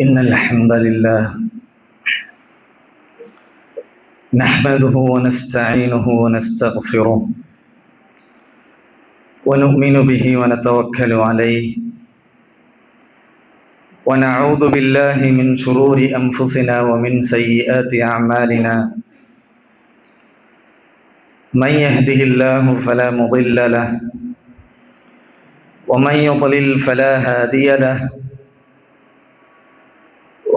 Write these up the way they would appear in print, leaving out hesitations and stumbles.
إن الحمد لله نحمده ونستعينه ونستغفره ونؤمن به ونتوكل عليه ونعوذ بالله من شرور أنفسنا ومن سيئات أعمالنا من يهده الله فلا مضل له ومن يضلل فلا هادي له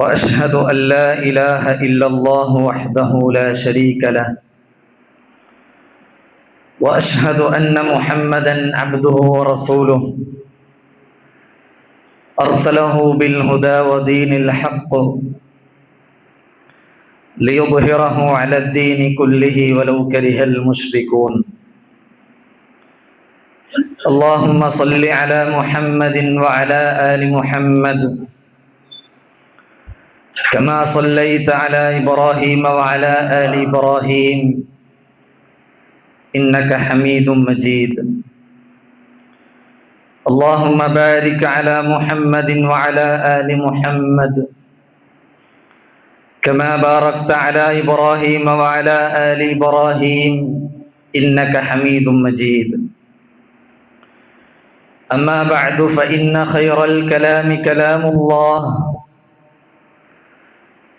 وأشهد أن لا إله إلا الله وحده لا شريك له وأشهد أن محمدًا عبده ورسوله أرسله بالهدى ودين الحق ليظهره على الدين كله ولو كره المشركون اللهم صل على محمد وعلى آل محمد كما صليت على إبراهيم وعلى آل إبراهيم إنك حميد مجيد اللهم بارك على محمد وعلى آل محمد كما باركت على إبراهيم وعلى آل إبراهيم إنك حميد مجيد أما بعد فإن خير الكلام كلام الله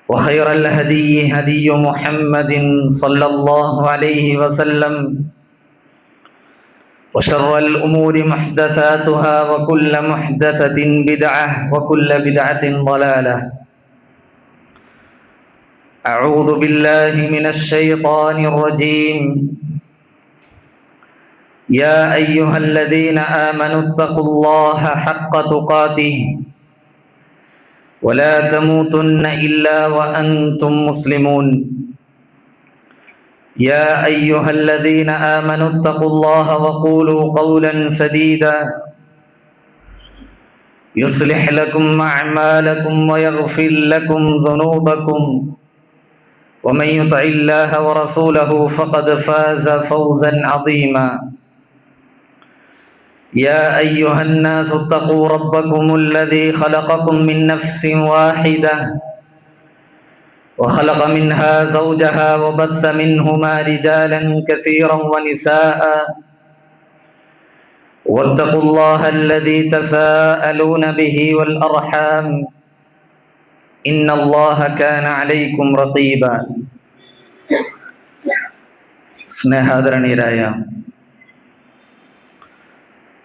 وخير الهدي هدي محمد صلى الله عليه وسلم وشر الأمور محدثاتها وكل محدثة بدعة وكل بدعة ضلالة أعوذ بالله من الشيطان الرجيم يا أيها الذين آمنوا اتقوا الله حق تقاته ولا تموتن إلا وأنتم مسلمون يا أيها الذين آمنوا اتقوا الله وقولوا قولا سديدا يصلح لكم أعمالكم ويغفر لكم ذنوبكم ومن يطع الله ورسوله فقد فاز فوزا عظيما يا أيها الناس اتقوا ربكم الذي خلقكم من نفس واحدة وخلق منها زوجها وبث منهما رجالا كثيرا ونساء واتقوا الله الذي تساءلون به والأرحام إن الله كان عليكم رقيبا സ്നേഹാദരണീയരായ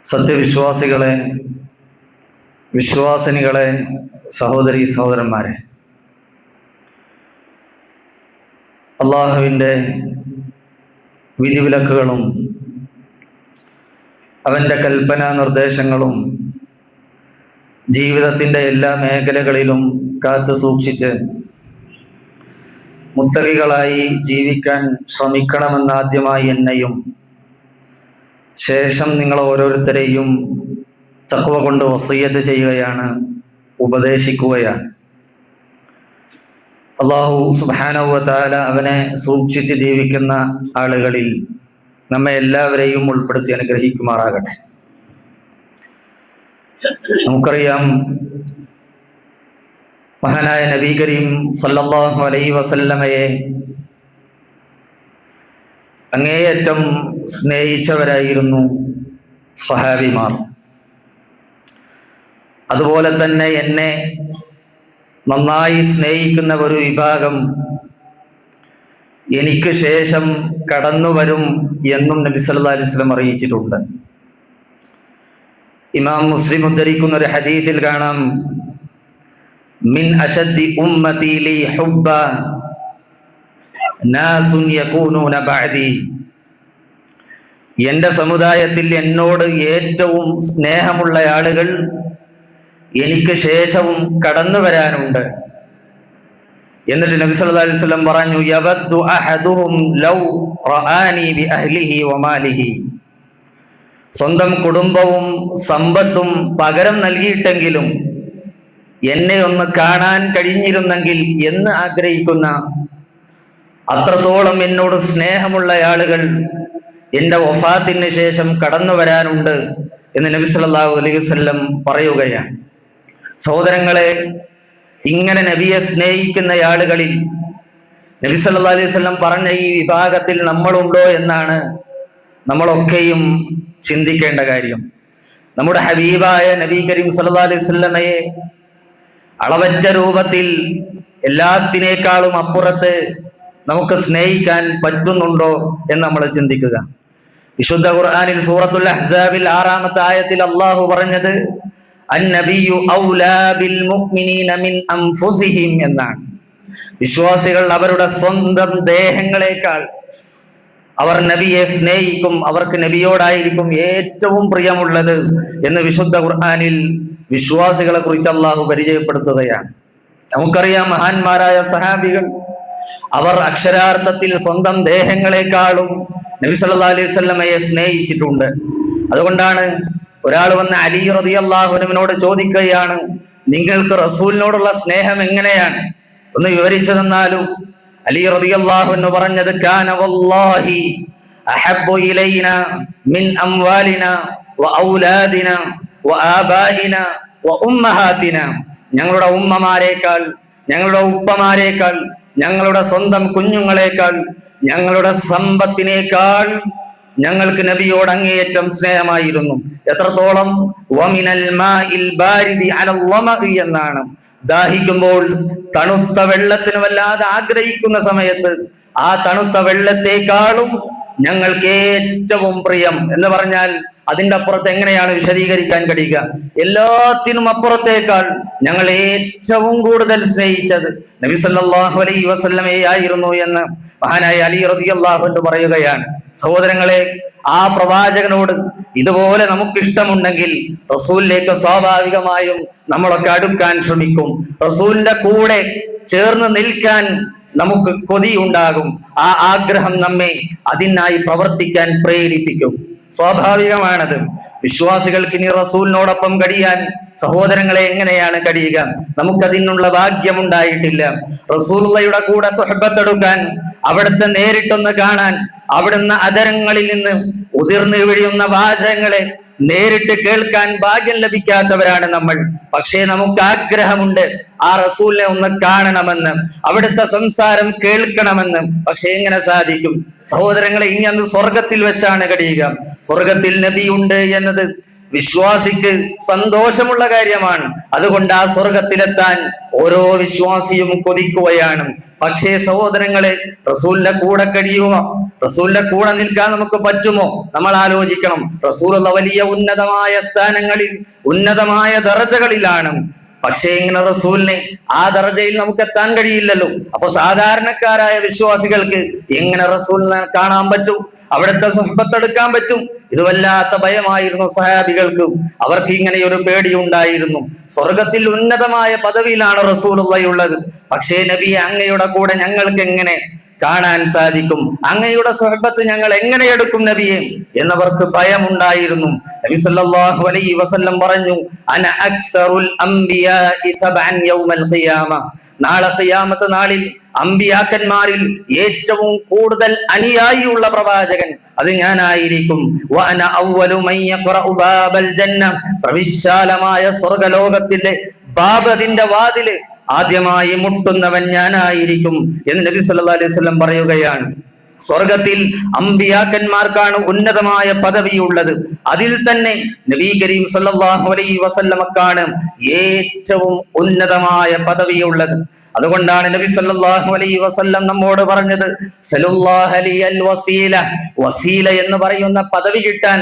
സത്യവിശ്വാസികളെ, വിശ്വാസിനികളെ, സഹോദരീ സഹോദരന്മാരെ, അള്ളാഹുവിൻ്റെ വിധിവിലക്കുകളും അവൻ്റെ കൽപ്പനാ നിർദ്ദേശങ്ങളും ജീവിതത്തിൻ്റെ എല്ലാ മേഖലകളിലും കാത്തു സൂക്ഷിച്ച് മുത്തഖികളായി ജീവിക്കാൻ ശ്രമിക്കണമെന്ന് ആദ്യമായി എന്നെയും ശേഷം നിങ്ങൾ ഓരോരുത്തരെയും തഖ്വ കൊണ്ട് വസിയ്യത്ത് ചെയ്യുകയാണ്, ഉപദേശിക്കുകയാണ്. അല്ലാഹു സുബ്ഹാനഹു വ തആല അവനെ സൂക്ഷിച്ച് ജീവിക്കുന്ന ആളുകളിൽ നമ്മെ എല്ലാവരെയും ഉൾപ്പെടുത്തി അനുഗ്രഹിക്കുമാറാകട്ടെ. നമുക്കറിയാം, മഹാനായ നബി കരീം സല്ലല്ലാഹു അലൈഹി വസല്ലമയെ അങ്ങേയറ്റം സ്നേഹിച്ചവരായിരുന്നു സ്വഹാബിമാർ. അതുപോലെ തന്നെ എന്നെ നന്നായി സ്നേഹിക്കുന്ന ഒരു വിഭാഗം എനിക്ക് ശേഷം കടന്നു വരും എന്നും നബി സല്ലല്ലാഹു അലൈഹി വസല്ലം അറിയിച്ചിട്ടുണ്ട്. ഇമാം മുസ്ലിം ഉദ്ധരിക്കുന്ന ഒരു ഹദീസിൽ കാണാം, മിൻ അശദ്ദി ഉമ്മതി ലി ഹുബ്ബ നാസുൻ യകൂനൂന ബഅദി. എൻ്റെ സമുദായത്തിൽ എന്നോട് ഏറ്റവും സ്നേഹമുള്ള ആളുകൾ എനിക്ക് ശേഷവും കടന്നു വരാനുണ്ട്. എന്നിട്ട് നബി സല്ലല്ലാഹു അലൈഹി വസല്ലം പറഞ്ഞു, യവദ്ദു അഹദുഹും ലൗ റആനി ബി അഹ്ലിഹി വമാലിഹി. സ്വന്തം കുടുംബവും സമ്പത്തും പകരം നൽകിയിട്ടെങ്കിലും എന്നെ ഒന്ന് കാണാൻ കഴിഞ്ഞിരുന്നെങ്കിൽ എന്ന് ആഗ്രഹിക്കുന്ന, അത്രത്തോളം എന്നോട് സ്നേഹമുള്ള ആളുകൾ എൻ്റെ വഫാത്തിന് ശേഷം കടന്നു വരാനുണ്ട് എന്ന് നബി സല്ലല്ലാഹു അലൈഹി വസല്ലം പറയുകയാണ്. സഹോദരങ്ങളെ, ഇങ്ങനെ നബിയെ സ്നേഹിക്കുന്ന ആളുകളിൽ നബി സല്ലല്ലാഹു അലൈഹി വസല്ലം പറഞ്ഞ ഈ വിഭാഗത്തിൽ നമ്മളുണ്ടോ എന്നാണ് നമ്മളൊക്കെയും ചിന്തിക്കേണ്ട കാര്യം. നമ്മുടെ ഹബീബായ നബി കരീം സല്ലല്ലാഹു അലൈഹി വസല്ലമയെ അളവറ്റ രൂപത്തിൽ എല്ലാത്തിനേക്കാളും അപ്പുറത്ത് നമുക്ക് സ്നേഹിക്കാൻ പറ്റുന്നുണ്ടോ എന്ന് നമ്മൾ ചിന്തിക്കുക. വിശുദ്ധ ഖുർആനിൽ സൂറത്തുൽ അഹ്സാബിൽ 6-ാമത്തെ ആയത്തിൽ അല്ലാഹു പറഞ്ഞത് അന്നബിയു ഔലാ ബിൽ മുഅ്മിനീന മിൻ അൻഫുസിഹിം എന്നാണ്. വിശ്വാസികൾ അവരുടെ സ്വന്തം ദേഹങ്ങളെക്കാൾ അവർ നബിയെ സ്നേഹിക്കും, അവർക്ക് നബിയോടായിരിക്കും ഏറ്റവും പ്രിയമുള്ളത് എന്ന് വിശുദ്ധ ഖുർആനിൽ വിശ്വാസികളെ കുറിച്ച് അല്ലാഹു പരിചയപ്പെടുത്തുകയാണ്. നമുക്കറിയാം, മഹാന്മാരായ സഹാബികൾ അവർ അക്ഷരാർത്ഥത്തിൽ സ്വന്തം ദേഹങ്ങളെക്കാളും നബി സല്ലല്ലാഹു അലൈഹി വസല്ലമയെ സ്നേഹിച്ചിട്ടുണ്ട്. അതുകൊണ്ടാണ് ഒരാൾ വന്ന് അലി റളിയല്ലാഹു അൻഹുവിനോട് ചോദിക്കുകയാണ്, നിങ്ങൾക്ക് റസൂലിനോടുള്ള സ്നേഹം എങ്ങനെയാണ്, ഒന്ന് വിവരിച്ചു തന്നാലും. അലി റളിയല്ലാഹു അൻഹു പറഞ്ഞത്, കാന വല്ലാഹി അഹബ്ബു ഇലൈന മിൻ അംവാലിന വ ഔലാദിന വ ആബാഇന വ ഉമ്മഹാതിന. ഞങ്ങളുടെ ഉമ്മമാരേക്കാൾ, ഞങ്ങളുടെ ഉപ്പമാരേക്കാൾ, ഞങ്ങളുടെ സ്വന്തം കുഞ്ഞുങ്ങളെക്കാൾ, ഞങ്ങളുടെ സമ്പത്തിനേക്കാൾ ഞങ്ങൾക്ക് നബിയോട് അങ്ങേയറ്റം സ്നേഹമായിരുന്നു. എത്രത്തോളം? വമിനൽ മാഇൽ ബാരിദി അലൽ ളമഇ എന്നാണ്. ദാഹിക്കുമ്പോൾ തണുത്ത വെള്ളത്തിന് വല്ലാതെ ആഗ്രഹിക്കുന്ന സമയത്ത് ആ തണുത്ത വെള്ളത്തെക്കാളും ഞങ്ങൾക്ക് ഏറ്റവും പ്രിയം എന്ന് പറഞ്ഞാൽ അതിന്റെ അപ്പുറത്ത് എങ്ങനെയാണ് വിശദീകരിക്കാൻ കഴിയുക? എല്ലാത്തിനും അപ്പുറത്തേക്കാൾ ഞങ്ങൾ ഏറ്റവും കൂടുതൽ സ്നേഹിച്ചത് നബി സല്ലല്ലാഹു അലൈഹി വസല്ലമയെ ആയിരുന്നു എന്ന് മഹാനായ അലി റളിയല്ലാഹു അൻഹു പറയുകയാണ്. സഹോദരങ്ങളെ, ആ പ്രവാചകനോട് ഇതുപോലെ നമുക്ക് ഇഷ്ടമുണ്ടെങ്കിൽ റസൂലിലേക്ക് സ്വാഭാവികമായും നമ്മളൊക്കെ അടുക്കാൻ ശ്രമിക്കും. റസൂലിന്റെ കൂടെ ചേർന്ന് നിൽക്കാൻ നമുക്ക് കൊതിയുണ്ടാകും. ആ ആഗ്രഹം നമ്മെ അതിനായി പ്രവർത്തിക്കാൻ പ്രേരിപ്പിക്കും. സ്വാഭാവികമാണത്. വിശ്വാസികൾക്ക് ഇനി റസൂലിനോടൊപ്പം കഴിയാൻ സഹോദരങ്ങളെ എങ്ങനെയാണ് കഴിയുക? നമുക്കതിനുള്ള ഭാഗ്യമുണ്ടായിട്ടില്ല. റസൂലുള്ളാഹിയുടെ കൂടെ സുഹബത്തെടുക്കാൻ, അവിടുത്തെ നേരിട്ടൊന്ന് കാണാൻ, അവിടുന്ന് അധരങ്ങളിൽ നിന്ന് ഉതിർന്നു വീഴുന്ന വാചകങ്ങളെ നേരിട്ട് കേൾക്കാൻ ഭാഗ്യം ലഭിക്കാത്തവരാണ് നമ്മൾ. പക്ഷേ നമുക്ക് ആഗ്രഹമുണ്ട് ആ റസൂലിനെ ഒന്ന് കാണണമെന്ന്, അവിടുത്തെ സംസാരം കേൾക്കണമെന്ന്. പക്ഷെ എങ്ങനെ സാധിക്കും സഹോദരങ്ങളെ? ഇനി അന്ന് സ്വർഗത്തിൽ വെച്ചാണ് കഴിയുക. സ്വർഗത്തിൽ നബിയുണ്ട് എന്നത് വിശ്വാസിക്ക് സന്തോഷമുള്ള കാര്യമാണ്. അതുകൊണ്ട് ആ സ്വർഗത്തിലെത്താൻ ഓരോ വിശ്വാസിയും കൊതിക്കുകയാണ്. പക്ഷേ സഹോദരങ്ങളെ, റസൂലിന്റെ കൂടെ കഴിയുമോ? റസൂലിന്റെ കൂടെ നിൽക്കാൻ നമുക്ക് പറ്റുമോ? നമ്മൾ ആലോചിക്കണം. റസൂലുള്ള വലിയ ഉന്നതമായ സ്ഥാനങ്ങളിൽ, ഉന്നതമായ ദറജകളിലാണ്. പക്ഷേ ഇങ്ങനെ റസൂലിനെ ആ ദറജയിൽ നമുക്ക് എത്താൻ കഴിയില്ലല്ലോ. അപ്പൊ സാധാരണക്കാരായ വിശ്വാസികൾക്ക് എങ്ങനെ റസൂലിനെ കാണാൻ പറ്റും? അവിടുത്തെ സുഹബത്തെടുക്കാൻ പറ്റും? ഇത് വല്ലാത്ത ഭയമായിരുന്നു സഹാബികൾക്ക്. അവർക്ക് ഇങ്ങനെ ഒരു പേടിയുണ്ടായിരുന്നു. സ്വർഗത്തിൽ ഉന്നതമായ പദവിയിലാണ് റസൂലുള്ളാഹിയുള്ളത്. പക്ഷേ നബിയെ അങ്ങയുടെ കൂടെ ഞങ്ങൾക്ക് എങ്ങനെ കാണാൻ സാധിക്കും? അങ്ങയുടെ സുഹബത്ത് ഞങ്ങൾ എങ്ങനെ എടുക്കും നബിയെ എന്നവർക്ക് ഭയമുണ്ടായിരുന്നു. നബി സല്ലല്ലാഹു അലൈഹി വസല്ലം പറഞ്ഞു, അന അക്സറുൽ അംബിയാഇ തബഅൻ യൗമൽ ഖിയാമ. നാളെ ഖിയാമത്ത് നാളിൽ അമ്പിയാക്കന്മാരിൽ ഏറ്റവും കൂടുതൽ അനുയായിയുള്ള പ്രവാചകൻ അത് ഞാനായിരിക്കും. വഅന അവ്വലു മൻ യഖറഉ ബാബൽ ജന്ന. പ്രവിശാലമായ സ്വർഗ്ഗലോകത്തിന്റെ ബാബതിന്റെ വാതില് ആദ്യമായി മുട്ടുന്നവൻ ഞാനായിരിക്കും എന്ന് നബി സല്ലല്ലാഹു അലൈഹി വസല്ലം പറയുകയാണ്. സ്വർഗത്തിൽ അമ്പിയാക്കന്മാർക്കാണ് ഉന്നതമായ പദവിയുള്ളത്. അതിൽ തന്നെ നബി കരീം സല്ലല്ലാഹു അലൈഹി വസല്ലമക്കാണ് ഏറ്റവും ഉന്നതമായ പദവിയുള്ളത്. അതുകൊണ്ടാണ് നബി സല്ലല്ലാഹു അലൈഹി വസല്ലം നമ്മോട് പറഞ്ഞത്, സല്ലല്ലാഹു അലൈഹിൽ വസീല. വസീല എന്ന് പറയുന്ന പദവി കിട്ടാൻ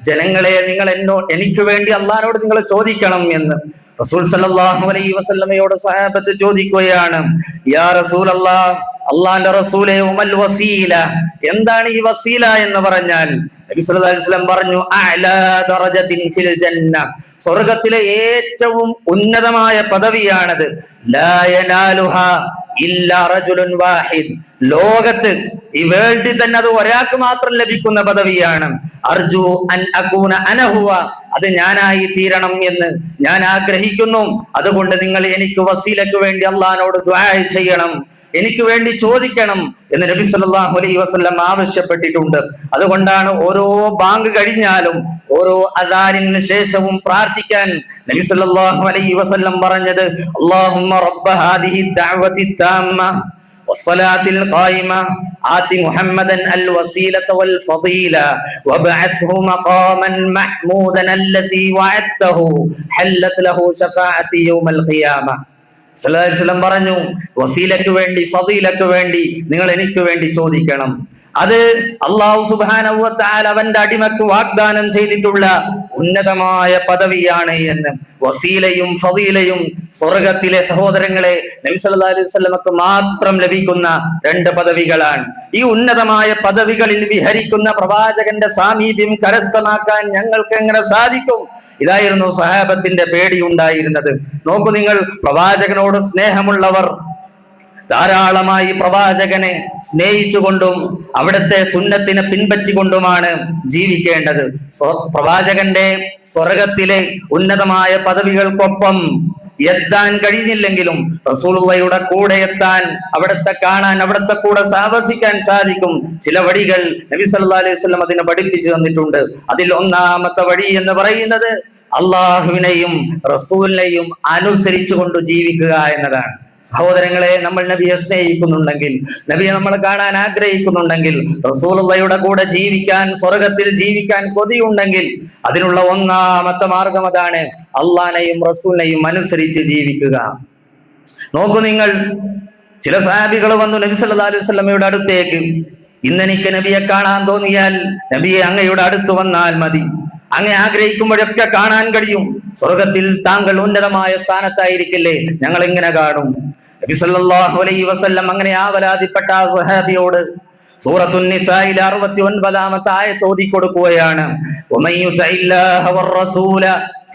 ജനങ്ങളെ നിങ്ങൾ എനിക്ക് വേണ്ടി അള്ളാഹിനോട് നിങ്ങൾ ചോദിക്കണം എന്ന് റസൂൽ സല്ലല്ലാഹു അലൈഹി വസല്ലമയോട് സഹാബത്ത് ചോദിക്കുകയാണ്, യാ റസൂലല്ലാഹ്, അള്ളാന്റെ റസൂലേ, ഉമൽ വസീല, എന്താണ് ഈ വസീല എന്ന് പറഞ്ഞാൽ? നബി സല്ലല്ലാഹു അലൈഹി വസല്ലം പറഞ്ഞു, അഅ്ലാ ദറജത്തിൻ ഫിൽ ജന്ന. സ്വർഗ്ഗത്തിലെ ഏറ്റവും ഉന്നതമായ പദവിയാണത്. ലാ യനാലുഹാ ഇല്ലാ റജുലുൻ വാഹിദ്. ലോകത്ത് ഈ വേൾഡിൽ തന്നെ അത് ഒരാൾക്ക് മാത്രം ലഭിക്കുന്ന പദവിയാണ്. അർജു അൻ അകൂന അനഹുവ. അത് ഞാനായി തീരണം എന്ന് ഞാൻ ആഗ്രഹിക്കുന്നു. അതുകൊണ്ട് നിങ്ങൾ എനിക്ക് വസീലക്ക് വേണ്ടി അള്ളാഹിനോട് ദുആ ചെയ്യണം എനിക്ക് വേണ്ടി ചോദിക്കണം എന്ന് നബി സല്ലല്ലാഹു അലൈഹി വസല്ലം ആവശ്യപ്പെട്ടിട്ടുണ്ട്. അതുകൊണ്ടാണ് ഓരോ ബാങ്ക് കഴിഞ്ഞാലും ഓരോ അദാനിന് ശേഷവും പ്രാർത്ഥിക്കാൻ നബി സല്ലല്ലാഹു അലൈഹി വസല്ലം പറഞ്ഞത് അല്ലാഹുമ്മ റബ്ബ ഹാദിഹി ദഅവതി താമ്മ والصلاة القائمة آت محمدا الوسيلة والفضيلة وابعثه مقاما محمودا الذي وعدته حلت له شفاعتي يوم القيامة. സല്ലല്ലാഹു അലൈഹി വസല്ലം പറഞ്ഞു, വസീലക്ക് വേണ്ടി ഫളീലക്ക് വേണ്ടി നിങ്ങൾ എനിക്ക് വേണ്ടി ചോദിക്കണം. അത് അല്ലാഹു സുബ്ഹാനഹു വ തആല അവന്റെ അടിമക്ക് വാഗ്ദാനം ചെയ്തിട്ടുള്ള ഉന്നതമായ പദവിയാണ് എന്ന്. വസീലയും ഫളീലയും സ്വർഗത്തിലെ സഹോദരങ്ങളെ നബി സല്ലല്ലാഹു അലൈഹി വസല്ലമക്ക് മാത്രം ലഭിക്കുന്ന രണ്ട് പദവികളാണ്. ഈ ഉന്നതമായ പദവികളിൽ വിഹരിക്കുന്ന പ്രവാചകന്റെ സാമീപ്യം കരസ്ഥമാക്കാൻ ഞങ്ങൾക്ക് എങ്ങനെ സാധിക്കും? ഇതായിരുന്നു സഹാബത്തിന്റെ പേടി ഉണ്ടായിരുന്നത്. നോക്കൂ നിങ്ങൾ, പ്രവാചകനോട് സ്നേഹമുള്ളവർ ധാരാളമായി പ്രവാചകനെ സ്നേഹിച്ചുകൊണ്ടും അവിടുത്തെ സുന്നത്തിനെ പിൻപറ്റിക്കൊണ്ടുമാണ് ജീവിക്കേണ്ടത്. പ്രവാചകന്റെ സ്വർഗത്തിലെ ഉന്നതമായ പദവികൾക്കൊപ്പം എത്താൻ കഴിഞ്ഞില്ലെങ്കിലും റസൂലുള്ളാഹിയുടെ കൂടെ എത്താൻ, അവിടുത്തെ കാണാൻ, അവിടുത്തെ കൂടെ സാഹസിക്കാൻ സാധിക്കും. ചില വഴികൾ നബി സല്ലല്ലാഹു അലൈഹി വസല്ലം അതിനെ പഠിപ്പിച്ചു തന്നിട്ടുണ്ട്. അതിൽ ഒന്നാമത്തെ വഴി എന്ന് പറയുന്നത് അള്ളാഹുവിനെയും റസൂലിനെയും അനുസരിച്ചു കൊണ്ട് ജീവിക്കുക എന്നതാണ്. സഹോദരങ്ങളെ, നമ്മൾ നബിയെ സ്നേഹിക്കുന്നുണ്ടെങ്കിൽ, നബിയെ നമ്മൾ കാണാൻ ആഗ്രഹിക്കുന്നുണ്ടെങ്കിൽ, റസൂലുള്ളാഹിയുടെ കൂടെ ജീവിക്കാൻ, സ്വർഗത്തിൽ ജീവിക്കാൻ കൊതിയുണ്ടെങ്കിൽ അതിനുള്ള ഒന്നാമത്തെ മാർഗം അതാണ്, അള്ളാഹിനെയും റസൂലിനെയും അനുസരിച്ച് ജീവിക്കുക. നോക്കൂ നിങ്ങൾ, ചില സഹാബികൾ വന്നു നബി സല്ലല്ലാഹു അലൈഹി വസല്ലമയുടെ അടുത്തേക്ക്, ഇന്നെനിക്ക് നബിയെ കാണാൻ തോന്നിയാൽ നബിയെ അങ്ങയുടെ അടുത്ത് വന്നാൽ മതി, അങ്ങ് ആഗ്രഹിക്കുമ്പോഴൊക്കെ കാണാൻ കഴിയും, സ്വർഗത്തിൽ താങ്കൾ ഉന്നതമായ സ്ഥാനത്തായിരിക്കില്ലേ, ഞങ്ങൾ എങ്ങനെ കാണും? നബി സല്ലല്ലാഹു അലൈഹി വസല്ലം അങ്ങനെ ആവലാതിപ്പെട്ട ആ സ്വഹാബിയോട് സൂറത്തുൻ നിസായിലെ 69-ാമത്തെ ആയത്ത് ഓതി കൊടുക്കുകയാണ്. വമൻ യുതഇല്ലാഹ വറസൂല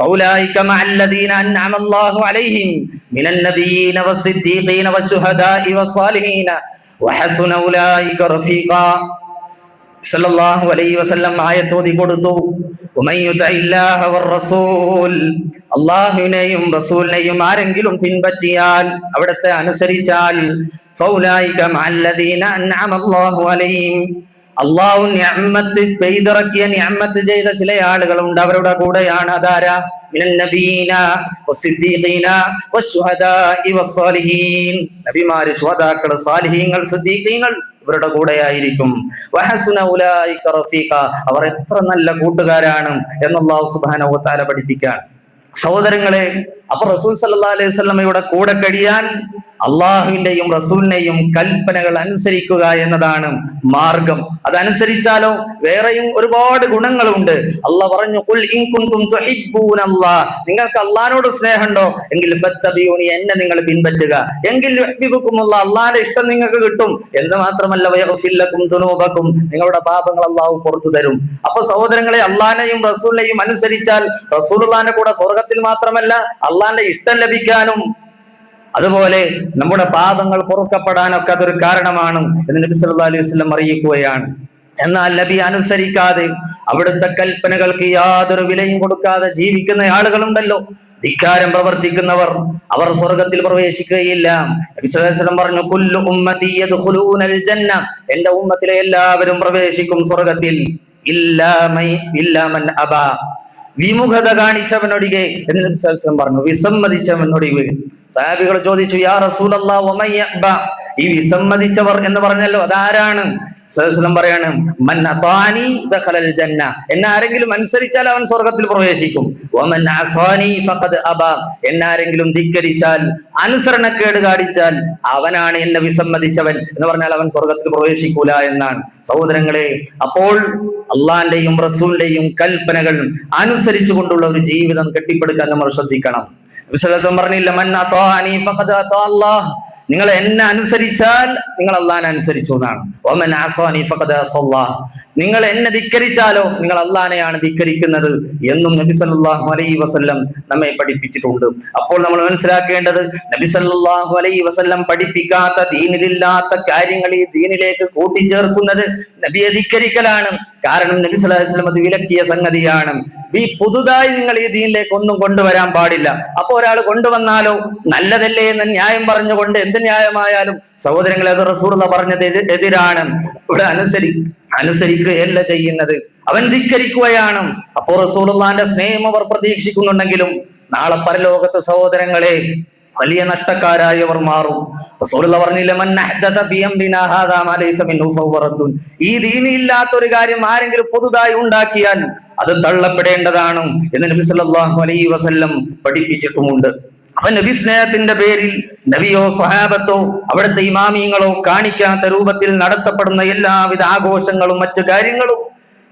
ഫൗലൈക മഅല്ലദീന അൻഅമ അല്ലാഹു അലൈഹിം മിനൻ നബിയ്യീന വസ്സിദ്ദീഖീന വശുഹദാഇ വസ്സാലിഹീന വഹസുന ഉലൈക റഫീഖാ. സല്ലല്ലാഹു അലൈഹി വസല്ലം ആയത്ത് ഓതി കൊടുത്തു. വമൻ യുതഇല്ലാഹ വറസൂൽ, അല്ലാഹുവിനെയും റസൂലിനെയും ആരെങ്കിലും പിൻപറ്റിയാൽ, അവിടുത്തെ അനുസരിച്ചാൽ, ഫൗലൈക മഅല്ലദീന അൻഅമ അല്ലാഹു അലൈഹിം, അല്ലാഹു നിഅമത്ത് പെയ്തിറക്കിയ നിഅമത്ത് ചെയ്ത ചില ആളുകളുണ്ട്, അവരുടെ കൂടെയാണ്. അതാരാ? മിനൻ നബിയീന വസ്സിദ്ദീഖീന വശുഹദാഇ വസ്സാലിഹീൻ, നബിമാര്, ശുഹദാക്കൾ, സാലിഹീങ്ങൾ, സിദ്ദീഖീങ്ങൾ ഇവരുടെ കൂടെയായിരിക്കും. വഹസുന ഉലൈക റഫീഖ, അവർ എത്ര നല്ല കൂട്ടുകാരാണ് എന്ന് അല്ലാഹു സുബ്ഹാനഹു വ തആല പഠിപ്പിക്കാൻ. സഹോദരങ്ങളെ, അപ്പൊ റസൂൽ സല്ലല്ലാഹു അലൈഹി വസല്ലമയുടെ കൂടെ കഴിയാൻ അള്ളാഹുവിന്റെയും റസൂലിനെയും കൽപ്പനകൾ അനുസരിക്കുക എന്നതാണ് മാർഗം. അതനുസരിച്ചാലോ വേറെയും ഒരുപാട് ഗുണങ്ങളുണ്ട്. അള്ളാഹ് പറഞ്ഞു, ഖുൽ ഇൻ കുൻതും തുഹിബ്ബൂനല്ലാഹ്, നിങ്ങൾക്ക് അള്ളാഹിനോട് സ്നേഹമുണ്ടോ എങ്കിൽ ഫത്തബിഊനി, എന്നെ നിങ്ങൾ പിൻപറ്റുക, എങ്കിൽ യുഹിബ്ബുകുമുല്ലാഹ്, അള്ളാഹിന്റെ ഇഷ്ടം നിങ്ങൾക്ക് കിട്ടും. എന്ന് മാത്രമല്ല വയഗ്ഫിർ ലക്കും ദുനൂബക്കും, നിങ്ങളുടെ പാപങ്ങൾ അള്ളാഹു പുറത്തു തരും. അപ്പൊ സഹോദരങ്ങളെ, അള്ളാഹിനെയും റസൂലിനെയും അനുസരിച്ചാൽ റസൂലുള്ളാഹിന്റെ കൂടെ സ്വർഗത്തിൽ മാത്രമല്ല അള്ളാഹിന്റെ ഇഷ്ടം ലഭിക്കാനും, അതുപോലെ നമ്മുടെ പാപങ്ങൾ പൊറുക്കപ്പെടാനൊക്കെ അതൊരു കാരണമാണ് എന്ന് നബി സല്ലല്ലാഹു അലൈഹി വസല്ലം അറിയിക്കുകയാണ്. എന്നാൽ നബി അനുസരിക്കാതെ, അവിടുത്തെ കൽപ്പനകൾക്ക് യാതൊരു വിലയും കൊടുക്കാതെ ജീവിക്കുന്ന ആളുകളുണ്ടല്ലോ, ധിക്കാരം പ്രവർത്തിക്കുന്നവർ, അവർ സ്വർഗത്തിൽ പ്രവേശിക്കുകയില്ല. നബി സല്ലല്ലാഹു അലൈഹി വസല്ലം പറഞ്ഞു, കുല്ലു ഉമ്മത്തി യദ്ഖുലൂനൽ ജന്ന, എന്റെ ഉമ്മത്തിലെ എല്ലാവരും പ്രവേശിക്കും സ്വർഗത്തിൽ, ഇല്ലാ മൻ അബാ, വിമുഖത കാണിച്ചവനൊഴികെ എന്ന് നബി സല്ലല്ലാഹു അലൈഹി വസല്ലം പറഞ്ഞു, വിസമ്മതിച്ചവനൊഴികെ. സഹാബികൾ ചോദിച്ചു, യാ റസൂലല്ലാഹ് വമൻ യഅബ, ഈ വിസമ്മതിച്ചവർ എന്ന് പറഞ്ഞല്ലോ, അതാരാണ്? സല്ലല്ലാഹു പറയാണ്, മൻ അതാനി ദഖലൽ ജന്ന, എന്നെ ആരെങ്കിലും അനുസരിച്ചാൽ അവൻ സ്വർഗത്തിൽ പ്രവേശിക്കും. വമൻ അസാനി ഫഖദ് അബ, എന്നെ ആരെങ്കിലും ധിക്കരിച്ചാൽ, അനുസരണക്കേട് കാണിച്ചാൽ അവനാണ് എന്നെ വിസമ്മതിച്ചവൻ എന്ന് പറഞ്ഞാൽ അവൻ സ്വർഗത്തിൽ പ്രവേശിക്കൂല എന്നാണ്. സഹോദരങ്ങളെ, അപ്പോൾ അള്ളാഹിന്റെയും റസൂലിന്റെയും കൽപ്പനകൾ അനുസരിച്ചു കൊണ്ടുള്ള ഒരു ജീവിതം കെട്ടിപ്പടുക്കാൻ നമ്മൾ ശ്രദ്ധിക്കണം. പറഞ്ഞില്ല, മൻ അതാനി ഫഖദ് അതാ അല്ലാഹ്, നിങ്ങൾ എന്നെ അനുസരിച്ചാൽ നിങ്ങൾ അള്ളാഹിനെ അനുസരിച്ചു എന്നാണ്. വമൻ അസാനി ഫഖദ് അസല്ലാഹ്, നിങ്ങൾ എന്നെ ധിക്കരിച്ചാലോ നിങ്ങൾ അള്ളാഹിനെയാണ് ധിക്കരിക്കുന്നത് എന്നും നബി സല്ലല്ലാഹു അലൈഹി വസല്ലം നമ്മെ പഠിപ്പിച്ചിട്ടുണ്ട്. അപ്പോൾ നമ്മൾ മനസ്സിലാക്കേണ്ടത്, നബി സല്ലല്ലാഹു അലൈഹി വസല്ലം പഠിപ്പിക്കാത്ത, ദീനിലില്ലാത്ത കാര്യങ്ങൾ ഈ ദീനിലേക്ക് കൂട്ടിച്ചേർക്കുന്നത് നബിയെ ധിക്കരിക്കലാണ്. കാരണം നബി സല്ലല്ലാഹു അലൈഹി വസല്ലം അത് വിലക്കിയ സംഗതിയാണ്. ഈ പുതുതായി നിങ്ങൾ ഈ ദീനിലേക്ക് ഒന്നും കൊണ്ടുവരാൻ പാടില്ല. അപ്പൊ ഒരാൾ കൊണ്ടുവന്നാലോ നല്ലതല്ലേ എന്ന് ന്യായം പറഞ്ഞുകൊണ്ട്, എന്ത് ന്യായമായാലും സഹോദരങ്ങളെ അത് റസൂലുള്ളാഹി പറഞ്ഞത് എതിരാണ്. ഇവിടെ അനുസരിക്കുകയല്ല ചെയ്യുന്നത്, അവൻ ധിക്കരിക്കുകയാണ്. അപ്പോ റസൂലുള്ളാഹിന്റെ സ്നേഹം അവർ പ്രതീക്ഷിക്കുന്നുണ്ടെങ്കിലും നാളെ പരലോകത്ത് സഹോദരങ്ങളെ വലിയ നഷ്ടക്കാരായി അവർ മാറും. റസൂലുള്ളാഹി പറഞ്ഞില്ല, മൻ അഹ്ദത ഫീ അംരിനാ ഹാദാ മാ ലൈസ മിൻഹു ഫഹുവ റദ്ദുൻ. ഈ ദീനില്ലാത്ത ഒരു കാര്യം ആരെങ്കിലും പുതുതായി ഉണ്ടാക്കിയാൽ അത് തള്ളപ്പെടേണ്ടതാണ് എന്ന് നബി സല്ലല്ലാഹു അലൈഹി വസല്ലം പഠിപ്പിച്ചിട്ടുമുണ്ട്. അപ്പൊ നബി സ്നേഹത്തിന്റെ പേരിൽ നബിയോ സ്വഹാബത്തോ അവിടുത്തെ ഇമാമിയങ്ങളോ കാണിക്കാത്ത രൂപത്തിൽ നടത്തപ്പെടുന്ന എല്ലാവിധ ആഘോഷങ്ങളും മറ്റു കാര്യങ്ങളും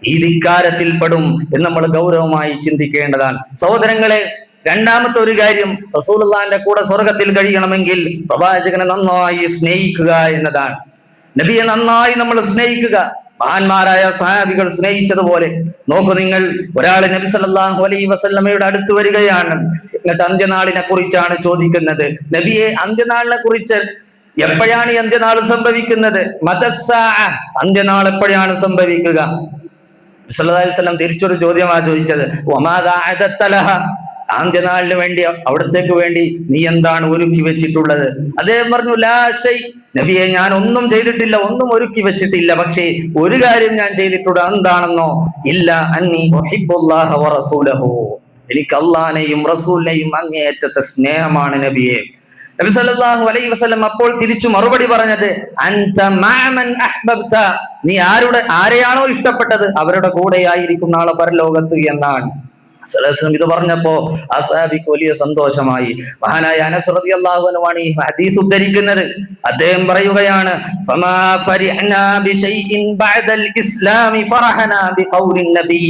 ഈ ധിക്കാരത്തിൽ പെടും എന്ന് നമ്മൾ ഗൗരവമായി ചിന്തിക്കേണ്ടതാണ്. സഹോദരങ്ങളെ, രണ്ടാമത്തെ ഒരു കാര്യം, റസൂലുള്ളാഹിന്റെ കൂടെ സ്വർഗത്തിൽ കഴിയണമെങ്കിൽ പ്രവാചകനെ നന്നായി സ്നേഹിക്കുക എന്നതാണ്. നബിയെ നന്നായി നമ്മൾ സ്നേഹിക്കുക, മഹാന്മാരായ സഹാബികൾ സ്നേഹിച്ചതുപോലെ. നോക്കൂ നിങ്ങൾ, ഒരാൾ നബി സല്ലല്ലാഹു അലൈഹി വസല്ലമയുടെ അടുത്ത് വരികയാണ്, എന്നിട്ട് അന്ത്യനാളിനെ കുറിച്ചാണ് ചോദിക്കുന്നത്. നബിയെ, അന്ത്യനാളിനെ കുറിച്ച് എപ്പോഴാണ് ഈ അന്ത്യനാൾ സംഭവിക്കുന്നത്? മതസ്സാഅ, അന്ത്യനാൾ എപ്പോഴാണ് സംഭവിക്കുക? സല്ലല്ലാഹു അലൈഹി വസല്ലം തിരിച്ചൊരു ചോദ്യമാണ് ചോദിച്ചത്, വമാദാ അഅദത്ത ലഹ, അന്ത്യനാളിന് വേണ്ടി, അവിടത്തേക്ക് വേണ്ടി നീ എന്താണ് ഒരുക്കി വെച്ചിട്ടുള്ളത്? അദ്ദേഹം പറഞ്ഞു, ലാ ശൈ, നബിയെ ഞാൻ ഒന്നും ചെയ്തിട്ടില്ല, ഒന്നും ഒരുക്കി വെച്ചിട്ടില്ല. പക്ഷേ ഒരു കാര്യം ഞാൻ ചെയ്തിട്ടുണ്ട്. എന്താണെന്നോ? ഇല്ല അന്നി ഉഹിബ്ബുല്ലാഹ വ റസൂലഹു, എനിക്ക് അല്ലാഹുവിനെയും റസൂലിനെയും അങ്ങേയറ്റത്തെ സ്നേഹമാണ് നബിയെ. നബി സല്ലല്ലാഹു അലൈഹി വസല്ലം അപ്പോൾ തിരിച്ചു മറുപടി പറഞ്ഞത്, അൻത മഅമൻ അഹ്ബബ്ത, നീ ആരെയാണോ ഇഷ്ടപ്പെട്ടത് അവരുടെ കൂടെയായിരിക്കും നാളെ പരലോകത്ത് എന്നാണ്. ഇത് പറഞ്ഞപ്പോ ആ സഹാബിക്ക് വലിയ സന്തോഷമായി. മഹാനായ അനസ് റളിയല്ലാഹു അൻഹു ഈ ഹദീസ് ഉദ്ധരിക്കുന്നത്. അദ്ദേഹം പറയുകയാണ്, ഫമാ ഫരിഹ്നാ ബിശൈഇൻ ബഅദൽ ഇസ്ലാമി ഫറഹനാ ബിഖൗലിൻ നബി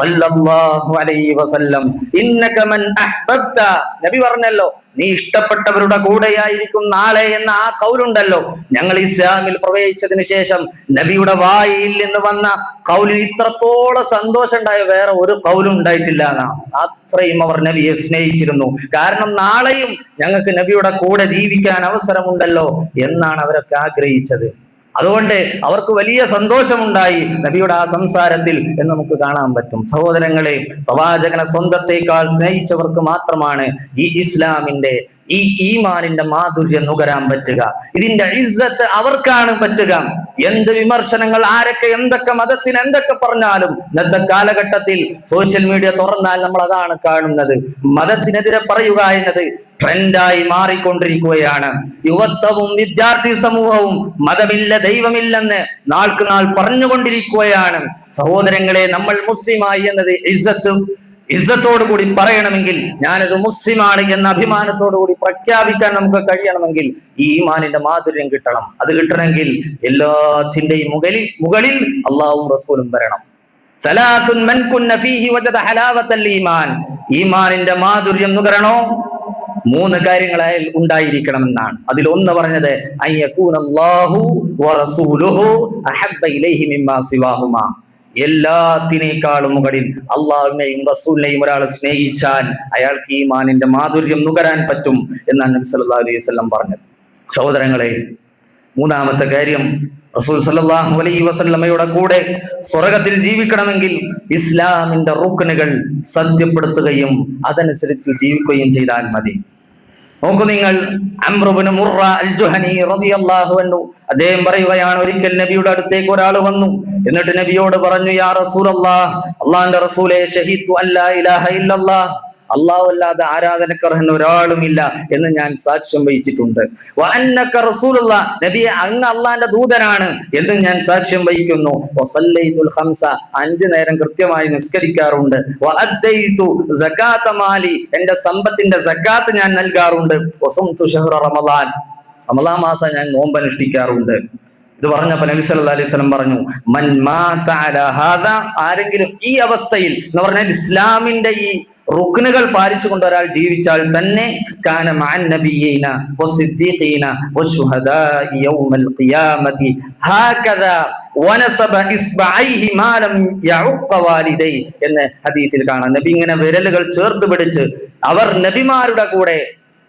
സല്ലല്ലാഹു അലൈഹി വസല്ലം ഇന്നക മൻ അഹ്ബബ്ത. നബി പറഞ്ഞല്ലോ, നീ ഇഷ്ടപ്പെട്ടവരുടെ കൂടെയായിരിക്കും നാളെ എന്ന ആ കൗലുണ്ടല്ലോ, ഞങ്ങൾ ഇസ്ലാമിൽ പ്രവേശിച്ചതിന് ശേഷം നബിയുടെ വായിൽ നിന്ന് വന്ന കൗലിൽ ഇത്രത്തോളം സന്തോഷം ഉണ്ടായ വേറെ ഒരു കൗലും ഉണ്ടായിട്ടില്ല എന്നാണ്. അത്രയും അവർ നബിയെ സ്നേഹിച്ചിരുന്നു. കാരണം നാളെയും ഞങ്ങൾക്ക് നബിയുടെ കൂടെ ജീവിക്കാൻ അവസരമുണ്ടല്ലോ എന്നാണ് അവരൊക്കെ ആഗ്രഹിച്ചത്. അതുകൊണ്ട് അവർക്ക് വലിയ സന്തോഷമുണ്ടായി നബിയുടെ ആ സംസാരത്തിൽ എന്ന് നമുക്ക് കാണാൻ പറ്റും. സഹോദരങ്ങളെ, പ്രവാചകനെ സ്വന്തത്തെക്കാൾ സ്നേഹിച്ചവർക്ക് മാത്രമാണ് ഈ ഇസ്ലാമിന്റെ, ഈ ഈമാനിന്റെ മാധുര്യം നുകരാൻ പറ്റുക. ഇതിന്റെ ഇസ്സത്ത് അവർക്കാണ് പറ്റുക. എന്ത് വിമർശനങ്ങൾ, ആരൊക്കെ എന്തൊക്കെ മതത്തിന് എന്തൊക്കെ പറഞ്ഞാലും ഇന്നത്തെ കാലഘട്ടത്തിൽ സോഷ്യൽ മീഡിയ തുറന്നാൽ നമ്മൾ അതാണ് കാണുന്നത്. മതത്തിനെതിരെ പറയുക എന്നത് ട്രെൻഡായി മാറിക്കൊണ്ടിരിക്കുകയാണ്. യുവത്വവും വിദ്യാർത്ഥി സമൂഹവും മതമില്ല ദൈവമില്ലെന്ന് നാൾക്ക് നാൾ പറഞ്ഞുകൊണ്ടിരിക്കുകയാണ്. സഹോദരങ്ങളെ, നമ്മൾ മുസ്ലിമായി എന്നത് ഇസ്സത്തോടു കൂടി പറയണമെങ്കിൽ, ഞാനൊരു മുസ്ലിമാണ് എന്ന അഭിമാനത്തോടു കൂടി പ്രഖ്യാപിക്കാൻ നമുക്ക് കഴിയണമെങ്കിൽ ഈ ഈമാനിന്റെ മാധുര്യം കിട്ടണം. അത് കിട്ടണമെങ്കിൽ എല്ലാത്തിന്റെയും മുകളിൽ അള്ളാഹുവും റസൂലും വരണം. സലാസുൻ മൻ കുന്ന ഫീഹി വജദ ഹലാവത്തൽ ഈമാൻ, ഈമാനിന്റെ മാധുര്യം നുകരണോ 3 കാര്യങ്ങളായി ഉണ്ടായിരിക്കണമെന്നാണ്. അതിൽ ഒന്ന് പറഞ്ഞത് അയ്യകൂനല്ലാഹു വറസൂലുഹു അഹബ്ബ ഇലൈഹി മിമ്മാ സിവാഹുമാ, എല്ലാത്തിനേക്കാളും മുകളിൽ അള്ളാഹുവിനെയും റസൂലിനെയും ഒരാൾ സ്നേഹിച്ചാൽ അയാൾക്ക് ഈമാനിന്റെ മാധുര്യം നുകരാൻ പറ്റും എന്നാണ് നബി സല്ലല്ലാഹു അലൈഹി വസല്ലം പറഞ്ഞത്. സഹോദരങ്ങളെ, മൂന്നാമത്തെ കാര്യം, റസൂൽ സല്ലല്ലാഹു അലൈഹി വസല്ലമയുടെ കൂടെ സ്വർഗത്തിൽ ജീവിക്കണമെങ്കിൽ ഇസ്ലാമിന്റെ റുക്നുകൾ സത്യപ്പെടുത്തുകയും അതനുസരിച്ച് ജീവിക്കുകയും ചെയ്താൽ മതി. നോക്കൂ നിങ്ങൾ, അംർ ഇബ്നു മുർറ അൽ ജുഹനി റളിയല്ലാഹു അൻഹു അദ്ദേഹം പറയുകയാണ്, ഒരിക്കൽ നബിയുടെ അടുത്തേക്ക് ഒരാൾ വന്നു. എന്നിട്ട് നബിയോട് പറഞ്ഞു, യാ റസൂലല്ലാഹ്, അല്ലാഹുവിന്റെ റസൂലേ, ഷഹീദു അല്ലാ ഇലാഹ ഇല്ലല്ലാഹ്, അല്ലാഹു അല്ലാതെ ആരാധനക്കർഹൻ ഒരാളുമില്ല എന്ന് ഞാൻ സാക്ഷ്യം വഹിച്ചിട്ടുണ്ട്. വ അന്നക റസൂലുള്ളാഹ്, നബിയെ അങ്ങ് അല്ലാഹുവിന്റെ ദൂതനാണ് എന്ന് ഞാൻ സാക്ഷ്യം വഹിക്കുന്നു. വസല്ലൈതുൽ ഖംസ, 5 നേരം കൃത്യമായി നിസ്കരിക്കാറുണ്ട്. വ അദ്ദൈതു സകാത മാലി, എന്റെ സമ്പത്തിന്റെ സകാത്ത് ഞാൻ നൽകാറുണ്ട്. വസുംതു ശഹ്റ റമളാൻ, റമളാൻ മാസം ഞാൻ നോമ്പ് അനുഷ്ഠിക്കാറുണ്ട്. ഇത് പറഞ്ഞപ്പോൾ നബി സല്ലല്ലാഹു അലൈഹി വസല്ലം പറഞ്ഞു, മൻ മാത അലാ ഹാദാ, ആരെങ്കിലും ഈ അവസ്ഥയിൽ എന്ന് പറഞ്ഞാൽ ഇസ്ലാമിന്റെ ഈ റുക്നുകൾ പാലിച്ചുകൊണ്ട് ഒരാൾ ജീവിച്ചാൽ തന്നെ കാന മഅൻ നബിയ്യീന വസ്സിദ്ദീഖീന വശുഹദാഇ യൗമൽ ഖിയാമത്തി ഹാകദാ വനസബ ഇസ്ബഅൈഹി മാ ലം യഉഖ വാലിദൈ എന്ന് ഹദീസിൽ കാണാം. നബി ഇങ്ങനെ വിരലുകൾ ചേർത്ത് പിടിച്ച് അവർ നബിമാരുടെ കൂടെ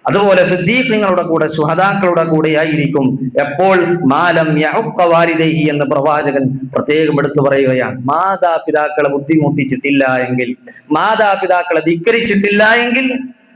അതുപോലെ സിദ്ദീഖുകളുടെ കൂടെ, ശുഹദാക്കളുടെ കൂടെ ആയിരിക്കും എപ്പോൾ. മാലം യഉഖ വാലിദൈഹി എന്ന് പ്രവാചകൻ പ്രത്യേകം എടുത്തു പറയുകയാണ്. മാതാപിതാക്കളെ ബുദ്ധിമുട്ടിച്ചിട്ടില്ല എങ്കിൽ, മാതാപിതാക്കളെ ധിക്കരിച്ചിട്ടില്ല എങ്കിൽ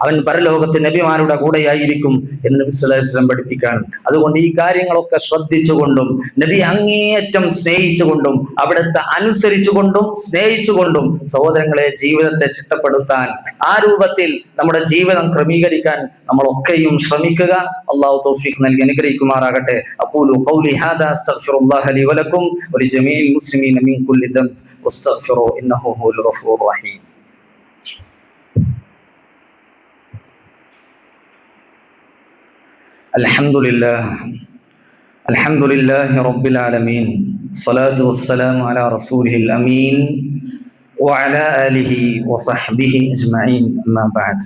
അവൻ പരലോകത്ത് നബിമാരുടെ കൂടെയായിരിക്കും എന്ന് നബി സല്ലല്ലാഹു അലൈഹി വസല്ലം പഠിപ്പിക്കുകയാണ്. അതുകൊണ്ട് ഈ കാര്യങ്ങളൊക്കെ ശ്രദ്ധിച്ചുകൊണ്ടും നബി അങ്ങേയറ്റം സ്നേഹിച്ചുകൊണ്ടും അവിടുത്തെ അനുസരിച്ചുകൊണ്ടും സ്നേഹിച്ചുകൊണ്ടും സഹോദരങ്ങളെ ജീവിതത്തെ ചിട്ടപ്പെടുത്താൻ, ആ രൂപത്തിൽ നമ്മുടെ ജീവിതം ക്രമീകരിക്കാൻ നമ്മളൊക്കെയും ശ്രമിക്കുക. അല്ലാഹു തൗഫീഖ് നൽകി അനുഗ്രഹിക്കുമാറാകട്ടെ. അഖൂലു ഖൗലി ഹാദാ അസ്തഗ്ഫിറുല്ലാഹ ലി വലക്കും വലിജമീഇൽ മുസ്ലിമീന മിൻ കുല്ലി ദംബ് വസ്തഗ്ഫിറൂ ഇന്നഹു ഹുവൽ ഗഫൂറുർ റഹീം. الحمد لله رب العالمين الصلاة والسلام على رسوله الأمين وعلى آله وصحبه أجمعين أما بعد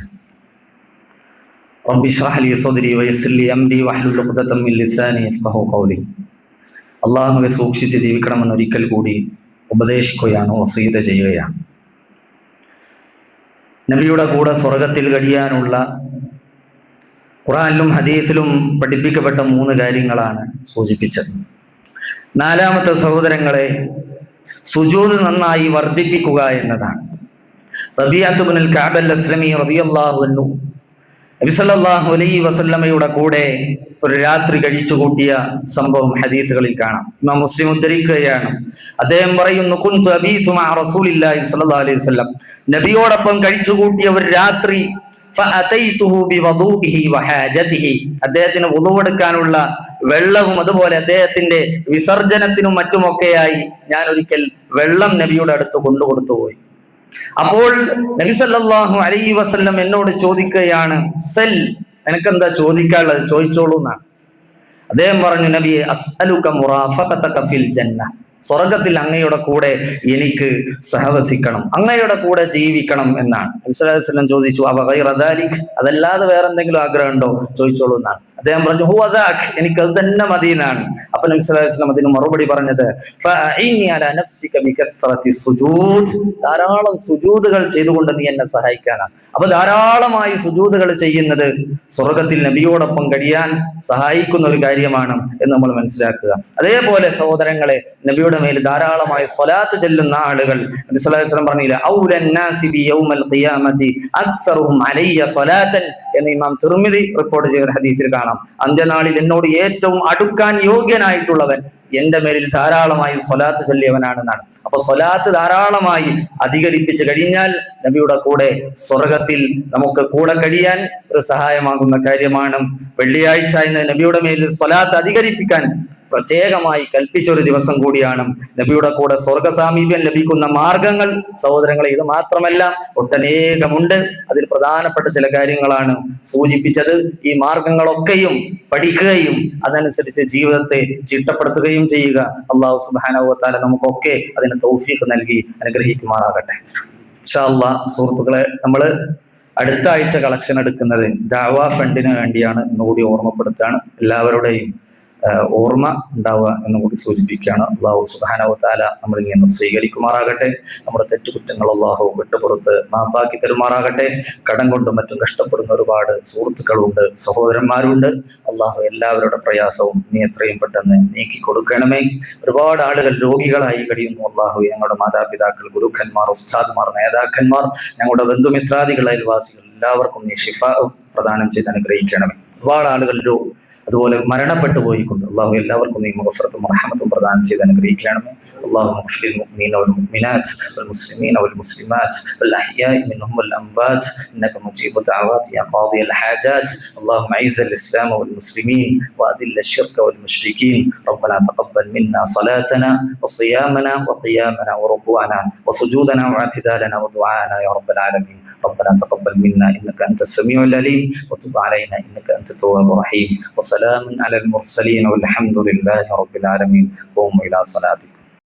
رب اشرح لي صدري ويسر لي أمري واحلل عقدة من لساني يفقهوا قولي. അല്ലാഹുവെ സൂക്ഷിച്ച് ജീവിക്കണമെന്ന് ഒരിക്കൽ കൂടി ഉപദേശിക്കുകയാണ്, വസീയത്ത് ചെയ്യുകയാണ്. നബിയുടെ കൂടെ സ്വർഗത്തിൽ കഴിയാനുള്ള ഖുർആനിലും ഹദീസിലും പഠിപ്പിക്കപ്പെട്ട 3 കാര്യങ്ങളാണ് സൂചിപ്പിച്ചത്. 4-മത്തെ സഹോദരങ്ങളെ, സുജൂദ് നന്നായി വർദ്ധിപ്പിക്കുക എന്നതാണ്. റബീഅത്ത് ഇബ്നുൽ കഅബ് അൽ-അസ്ലമി റളിയല്ലാഹു അൻഹു നബി സല്ലല്ലാഹു അലൈഹി വസല്ലമയുടെ കൂടെ ഒരു രാത്രി കഴിച്ചു കൂട്ടിയ സംഭവം ഹദീസുകളിൽ കാണാം. ഇമാം മുസ്ലിം ഉദ്ധരിക്കുകയാണ്. അദ്ദേഹം പറയുന്നു, കുൻതു അബീതു മഅ റസൂലില്ലാഹി സ്വല്ലല്ലാഹു അലൈഹി വസല്ലം, നബിയോടൊപ്പം കഴിച്ചു കൂട്ടിയ ഒരു രാത്രി അദ്ദേഹത്തിന് വുളൂവെടുക്കാനുള്ള വെള്ളവും അതുപോലെ അദ്ദേഹത്തിന്റെ വിസർജനത്തിനും മറ്റുമൊക്കെയായി ഞാൻ ഒരിക്കൽ വെള്ളം നബിയുടെ അടുത്ത് കൊണ്ടുകൊടുത്തുപോയി. അപ്പോൾ നബി സല്ലല്ലാഹു അലൈഹി വസല്ലം എന്നോട് ചോദിക്കുകയാണ്, സൽ, നിനക്കെന്താ ചോദിക്കാനുള്ളത്, ചോദിച്ചോളൂ എന്നാണ്. അദ്ദേഹം പറഞ്ഞു, നബിയെ, അസ്അലുക മുറാഫഖതക ഫിൽ ജന്ന, സ്വർഗത്തിൽ അങ്ങയുടെ കൂടെ എനിക്ക് സഹവസിക്കണം, അങ്ങയുടെ കൂടെ ജീവിക്കണം എന്നാണ്. നബി സല്ലല്ലാഹു അലൈഹി വസല്ലം ചോദിച്ചു, അവ ഗൈറ ദാലിക്, അതല്ലാതെ വേറെ എന്തെങ്കിലും ആഗ്രഹം ഉണ്ടോ, ചോദിച്ചോളൂ എന്നാണ്. അദ്ദേഹം പറഞ്ഞു, ഹുവ ദാക്, എനിക്കത് തന്നെ മതി എന്നാണ്. അപ്പൊ നബി സല്ലല്ലാഹു അലൈഹി വസല്ലം അതിന് മറുപടി പറഞ്ഞത്, ഫഅഇനി അലാ നഫ്സിക ബികത്റതി സുജൂദ്, ധാരാളം സുജൂദുകൾ ചെയ്തുകൊണ്ട് നീ എന്നെ സഹായിക്കാനാണ്. അപ്പൊ ധാരാളമായി സുജൂദുകൾ ചെയ്യുന്നത് സ്വർഗത്തിൽ നബിയോടൊപ്പം കഴിയാൻ സഹായിക്കുന്ന ഒരു കാര്യമാണ് എന്ന് നമ്മൾ മനസ്സിലാക്കുക. അതേപോലെ സഹോദരങ്ങളെ, നബിയുടെ മേൽ ധാരാളമായി സ്വലാത്ത് ചെല്ലുന്ന ആളുകൾ, നബി സല്ലല്ലാഹു അലൈഹി വസല്ലം പറഞ്ഞില്ല, ഔലൻ നാസി ബി യൗമൽ ഖിയാമത്തി അക്സറുഹും അലയ്യ സ്വലാത്തൻ എന്ന് ഇമാം തിർമിദി റിപ്പോർട്ട് ചെയ്ത ഹദീസിൽ കാണാം. അന്ത്യനാളിൽ എന്നോട് ഏറ്റവും അടുക്കാൻ യോഗ്യനായിട്ടുള്ളവൻ എന്റെ മേലിൽ ധാരാളമായി സ്വലാത്ത് ചൊല്ലിയവനാണെന്നാണ്. അപ്പൊ സ്വലാത്ത് ധാരാളമായി അധികരിപ്പിച്ച് കഴിഞ്ഞാൽ നബിയുടെ കൂടെ സ്വർഗത്തിൽ നമുക്ക് കൂടെ കഴിയാൻ ഒരു സഹായമാകുന്ന കാര്യമാണ്. വെള്ളിയാഴ്ച ഇന്ന് നബിയുടെ മേലിൽ സ്വലാത്ത് അധികരിപ്പിക്കാൻ പ്രത്യേകമായി കൽപ്പിച്ചൊരു ദിവസം കൂടിയാണ്. നബിയുടെ കൂടെ സ്വർഗ സാമീപ്യം ലഭിക്കുന്ന മാർഗങ്ങൾ സഹോദരങ്ങളെ ഇത് മാത്രമല്ല, ഒട്ടനേകമുണ്ട്. അതിൽ പ്രധാനപ്പെട്ട ചില കാര്യങ്ങളാണ് സൂചിപ്പിച്ചത്. ഈ മാർഗങ്ങളൊക്കെയും പഠിക്കുകയും അതനുസരിച്ച് ജീവിതത്തെ ചിട്ടപ്പെടുത്തുകയും ചെയ്യുക. അല്ലാഹു സുബ്ഹാനഹു വ തആല നമുക്കൊക്കെ അതിന് തൗഫീഖ് നൽകി അനുഗ്രഹിക്കുമാറാകട്ടെ. ഇൻഷാ അല്ലാഹ് സുഹൃത്തുക്കളെ, നമ്മള് അടുത്ത ആഴ്ച കളക്ഷൻ എടുക്കുന്നത് ദഅവാ ഫണ്ടിന് വേണ്ടിയാണ് എന്നുകൂടി ഓർമ്മപ്പെടുത്തുകയാണ്. എല്ലാവരുടെയും ഓർമ്മ ഉണ്ടാവുക എന്നുകൂടി സൂചിപ്പിക്കുകയാണ്. അല്ലാഹു സുബ്ഹാനഹു വ തആല നമ്മളിൽ നിന്ന് സ്വീകരിക്കുമാറാകട്ടെ. നമ്മുടെ തെറ്റുകുറ്റങ്ങൾ അല്ലാഹു വിട്ടുപുറത്ത് മാപ്പാക്കി തരുമാറാകട്ടെ. കടം കൊണ്ടും മറ്റും കഷ്ടപ്പെടുന്ന ഒരുപാട് സുഹൃത്തുക്കളുണ്ട്, സഹോദരന്മാരുണ്ട്. അല്ലാഹു എല്ലാവരുടെ പ്രയാസവും നീ എത്രയും പെട്ടെന്ന് നീക്കി കൊടുക്കണമേ. ഒരുപാട് ആളുകൾ രോഗികളായി കഴിയുന്നു. അല്ലാഹു ഞങ്ങളുടെ മാതാപിതാക്കൾ, ഗുരുക്കന്മാർ, ഉസ്താദ്മാർ, നേതാക്കന്മാർ, ഞങ്ങളുടെ ബന്ധുമിത്രാദികൾ, അയൽവാസികൾ എല്ലാവർക്കും നീ ശിഫ പ്രദാനം ചെയ്ത് അനുഗ്രഹിക്കണമേ. ഒരുപാട് ആളുകൾ അതുപോലെ മരണപ്പെട്ടു പോയിക്കൊണ്ട് അല്ലാഹു എല്ലാവർക്കും നീ മഗ്ഫിറത്തും റഹ്മത്തും പ്രദാനം ചെയ്ത് അനുഗ്രഹിക്കണമേ. അല്ലാഹു മുഗ്ഫിൽ മുഅ്മിനീന വൽ മുഅ്മിനാത്ത് വൽ മുസ്ലിമീന വൽ മുസ്ലിമാത്ത് വൽ അഹ്യാഇ മിൻഹും വൽ അംവാത്ത് ഇന്നക മുജീബു ദഅവാതി യാ ഖാദിയൽ ഹാജാത്ത്. അല്ലാഹുമ്മ അഇസ്സൽ ഇസ്ലാമ വൽ മുസ്ലിമീൻ വഅദില്ല അശ്ശിർക വൽ മുശ്രികീൻ. റബ്ബനാ തഖബ്ബൽ മിന്നാ സ്വലാതനാ വസിയാമനാ വഖിയാമനാ വറുകൂഅനാ വസുജൂദനാ വഅതിദാലനാ വദുആനാ യാ റബ്ബൽ ആലമീൻ. റബ്ബനാ തഖബ്ബൽ മിന്നാ ഇന്നക അൻതസ് സമീഉൽ അലീം വതുബ് അലൈനാ ഇന്നക അൻതത് തവ്വാബുർ റഹീം. وسلام على المرسلين والحمد لله رب العالمين. قوموا إلى صلاتكم.